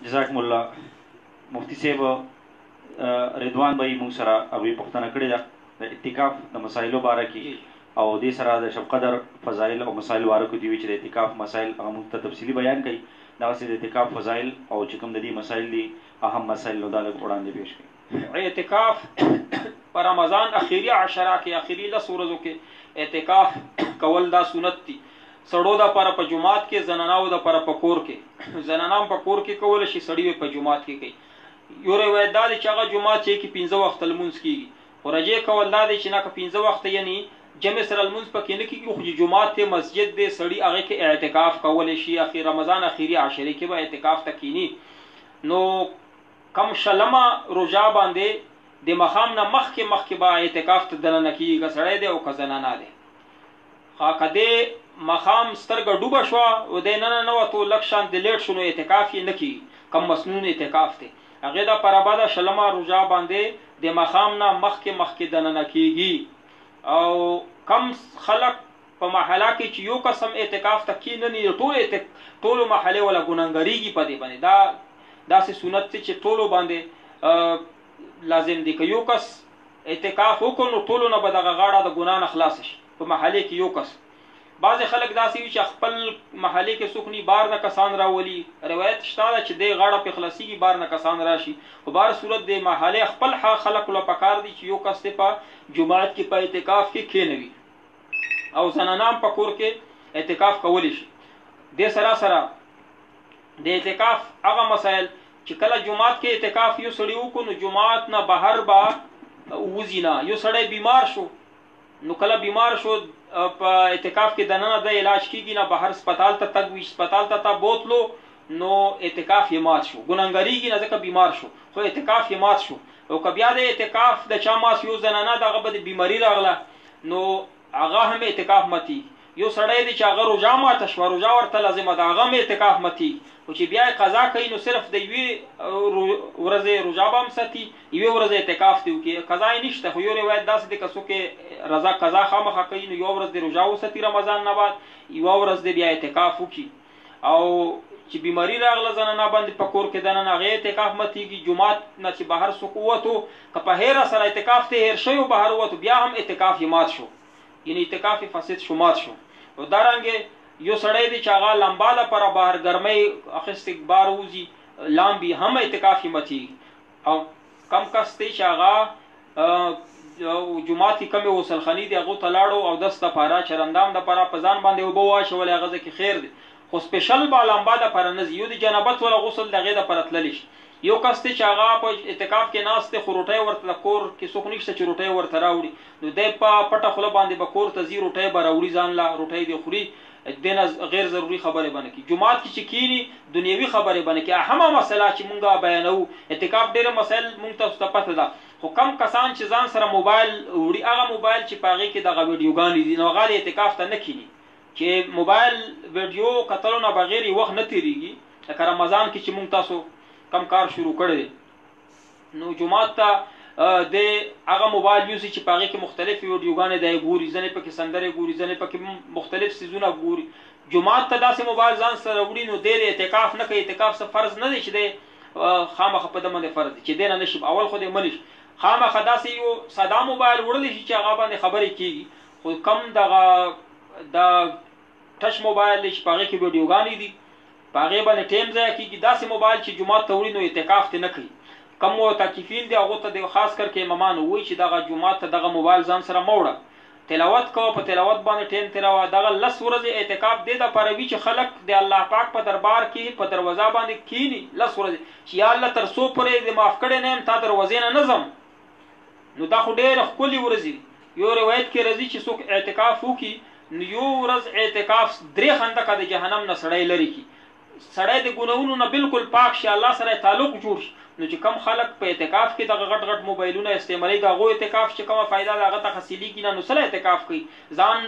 جزاکم الله. مفتی صاحب رضوان بھائی موږ سره ابي پوښتنه کړې ده د اعتکاف د مسایلو باره کې او دې سره د شب قدر فضایل او مسایل باره کې دی چې د اعتکاف مسایل هغه موږ ته تفصیلي بیان کړي. دغسې د اعتکاف فضایل او چې کوم د دې مسایل دي اهم مسایل نو دا لږ وړاندې پیش کړي. اعتکاف په رمضان اخیری عشره کې اخیری 10 ورځو کې اعتکاف کول دا سنت دي. سړو د پر په جمعات کې، زنانو د پر په کور کې. زنانام په کور کې کول شي، سړی په جمعات کې کوي. یو روایت دا دی چې هغه جمعات چې 15 وخت لمونځ کیږي، خو رجې کول دا دی چې نه 15 وخت یعنی جمع سره لمونځ پکې نه کیږي، خو جمعات ته مسجد دی سړی هغه کې اعتکاف کول شي. اخیر رمضان اخیری عشره کې به اعتکاف تکینی. نو کم شلمه روزه باندې د مخام نه مخکې به اعتکاف ته دننه کیږي، سړی دی او که زنانه دی. کده مخام سترګه ډوبه شوه او دی نه وتو لږ شان د لیټ شو نو اعتکاف یې نه کیږي، کم مسنون اعتکاف دی. هغې د پاره به د شلمه روژه باندې د مخام نه مخکې دننه کیږي. او کم خلق په محله کې چې یو قسم اعتکاف ته کینني، ټولو محلې ولا ګناهګاریږي په دې باندې. دا داسې سنت چې ټولو باندې لازم دی که یو کس اعتکاف وکړو نو ټولو نه به دغه غاړه د ګناه نه خلاص شي. په محلې کې یو کس، بعضې خلک داسې وي چې خپل محلې کې څوک ني، بار نه کسان راولي. روایت شته ده چې دی غاړه پې خلاصېږي، بار نه کسان راشي. په بار صورت د محلې خپل خلکو له پکار دي چې یو کس دی په جماعت کې په اعتکاف کې کښېنوي او زنانان په کور کې اعتکاف کولی شي. دې سره د اعتکاف هغه مسایل چې کله جماعت کې اعتکاف یو سړی وکړو نو جماعت نه بهر به وځي نه. یو سړی بیمار شو نو کله بیمار شو په اعتکاف کې دننه د علاج کیږي نه، بهر سپتال ته تګ وي، سپتال ته بوتلو نو اعتکاف یې مات شو، ګناهګاریږي نه ځکه بیمار شو، خو اعتکاف یې مات شو. او که بیا د اعتکاف د چا ماس یو زنانه دغه به د بیماري راغله نو هغه هم اعتکاف ماتي. یو سړی دی چې هغه روژه ماته شوه، روژه ورته لازمه ده، هغه هم اعتکاف ماتي. خو چې بیا یې قضا کوي نو صرف د یوې ورځې روژه به هم ساتي، یوې ورځې اعتکاف دی وکړي، قضا یې نشته. خو یو روایت داسې دی که څوک قضا خامخا کوي نو یوه ورځ د روژه وساتي رمضان نه بعد، یوه ورځ دی بیا اعتکاف وکړي. او چې بیماري راغله زنانه باندې په کور کې دننه هغې اعتکاف ماتېږي. جومات نه چې بهر څوک ووتو که په هیره سره اعتکاف ته هیر شوی و بهر ووتو بیا هم اعتکاف یې مات شو، یعنې اعتکاف یې فاسد شو، مات شو. او دارنګې یو سړی دی چې هغه لمبا لپاره بهر ګرمۍ اخیستې بار وځي لامبي، هم اعتکاف یې ماتېږي. او کم کس دی چې هغه جومات کې کمې غسلخانې دي هغو ته لاړو او دس دپاره چرندام دپاره په ځان باندې اوبه واچولې، هغه ځکه خیر دی. خو سپیشل به لمبا دپاره نه ځي، یو د جنابت ولا غسل د هغې دپاره تللی شي. یو کس دی چې هغه په اعتکاف کې ناست دی خو روټۍ ورته د کور کې څوک نشته چې روټۍ ورته راوړي، نو دی په پټه خوله باندې به کور ته ځي، روټۍ به راوړي ځان له، روټۍ دې خوري، دې نه غیر ضروري خبرې به نه کړي. جومات کې چې کښېني دنیوي خبرې به نه کړي. اهمه مسله چې مونږ بیانوو، اعتکاف ډېره مسایل مونږ تاسو ته پته ده، خو کم کسان چې ځان سره موبایل وړي، هغه موبایل چې په هغې کې دغه ویډیوګانې دي نو هغه د اعتکاف ته نه کښېني. چې موبایل ویډیو کتلو نه بغیر یې وخت نه تېرېږي. لکه رمضان کې چې مونږ تاسو کم کار شروع کړی دی نو جومات ته د هغه موبایل یوسي چې په هغې کې مختلفې ویډیوګانې دی ګوري، ځینې پکې سندرې ګوري، ځینې پکې مختلف څیزونه ګوري. جومات ته داسې موبایل ځان سره وړي نو دی د اعتکاف نه کوي. اعتکاف څه فرض نه دی چې دی خامخا په ده باندې فرض دی چې دی نه نشي، اول خو دی منی شي. خامخا داسې یو ساده موبایل وړلی شي چې هغه باندې خبرې کېږي. خو کم دغه د ټچ موبایل دی چې په هغې کې ویډیوګانې دي، په هغې باندې ټایم ضایع کېږي. داسې موبایل چې جومات ته وړي نو اعتکاف ته نه کوي. کم معتکفین دي هغو ته د خاص کر کې امامان وایي چې دغه جومات ته دغه موبایل ځان سره مه وړه، تلاوت کوه، په تلاوت باندې ټایم تېروه. دغه 10 ورځې اعتکاف دې دپاره وي چې خلک د الله پاک په دربار کې په دروازه باندې کښېني 10 ورځې چې یا الله تر څو پورې دې معاف کړی نه یم تا دروازې نه ځم. نو دا خو ډېرې ښکلې ورځې دي. یو روایت کې راځي چې څوک اعتکاف وکړي نو یو ورځ اعتکاف 3 خندقه د جهنم نه سړی لرې کړي، سړی د ګناهونو نه بالکل پاک شي، الله سره تعلق جوړ شي. نو چې کم خلک په اعتکاف کې دغه غټ غټ موبایلونه استعمالوي، د هغو اعتکاف چې کومه فایده ده هغه ته حاصلېږي نه، نو سره اعتکاف کوي ځان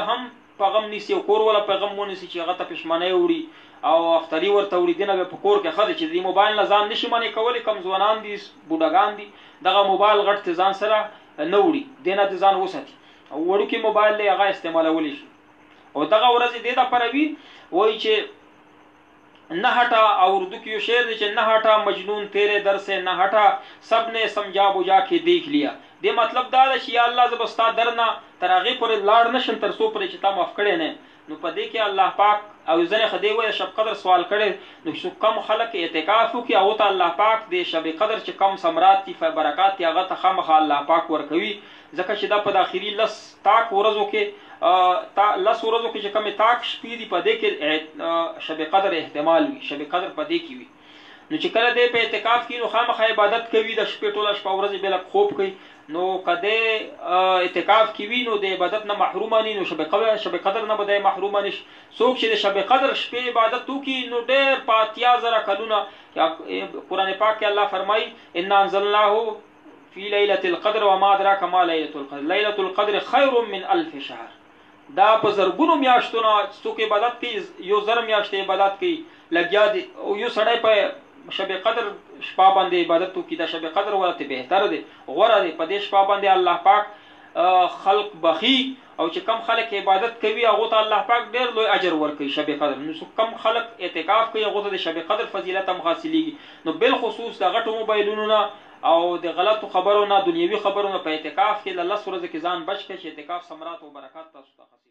هم په غم نیسي او کور والا په غم ونیسي چې هغه ته پښمنۍ وړي او افتري ورته وړي. دې نه بیا په کور کې ښه دی چې د موبایل نه ځان نشي منې کولی. کم ځوانان دي، بوډاګان دي، دغه موبایل غټ ته ځان سره نه وړي، دې نه د ځان وساتي. او وړوکي موبایل دی هغه استعمالولی شي. او دغه ورځې دې دپاره وي وایي چې نہ ہٹا، اور اردو کی یہ شعر ہے نہ ہٹا مجنون تیرے در سے نہ ہٹا، سب نے سمجھا بجھا کے دیکھ لیا. دې مطلب دا ده چې یا الله زه به ستا در نه تر هغې پورې لاړ نه شم تر څو پورې چې تا معاف کړی نه یم. نو په دې کې الله پاک او ځینې خدای وایي شب قدر سوال کړی، نو چې کم خلک اعتکاف وکړي هغو ته الله پاک د شب قدر چې کم ثمرات دي برکات دي هغه ته خامخا الله پاک ورکوي، ځکه چې دا په داخلي لس تاک ورځو کې لس ورځو کې چې کمې تاک شپې دي په دې کې شب قدر احتمال وي، شب قدر په دې کې وي. نو چې کله دی په اعتکاف کې نو خامخا عبادت کوي د شپې ټوله شپه ورځې بې لږ خوب کوي. نو کده اعتکاف کې وي نو د عبادت نه محروم ني، نو شب قدر نه به محروم نشي. څوک چې د شب قدر شپې عبادت وکړي نو ډېر په 80,000 کلونه قرآن پاک کې الله فرمایي انا انزلناه فی لیلة القدر وما ادراک ما لیلة القدر لیلة القدر خیر من 1000 شهر. دا په زرګونو میاشتونه څوک عبادت کوي، یو زر میاشتې عبادت کوي لګیا دي، او یو سړی په شب قدر شپه باندې عبادت وکړي دا شب قدر ورته بهتر دی، غوره دی. په دې شپه باندې الله پاک خلق بخي، او چې کم خلک عبادت کوي هغو ته الله پاک ډېر لوی اجر ورکوي شب قدر. نو کم خلک اعتکاف کوي هغو ته د شب قدر فضیلت هم حاصلېږي. نو بالخصوص د غټو موبایلونو نه او د غلطو خبرو نه، دنیوي خبرو نه په اعتکاف کې د 10 ورځې کې ځان بچ کړي چې اعتکاف ثمرات او برکات تاسو ته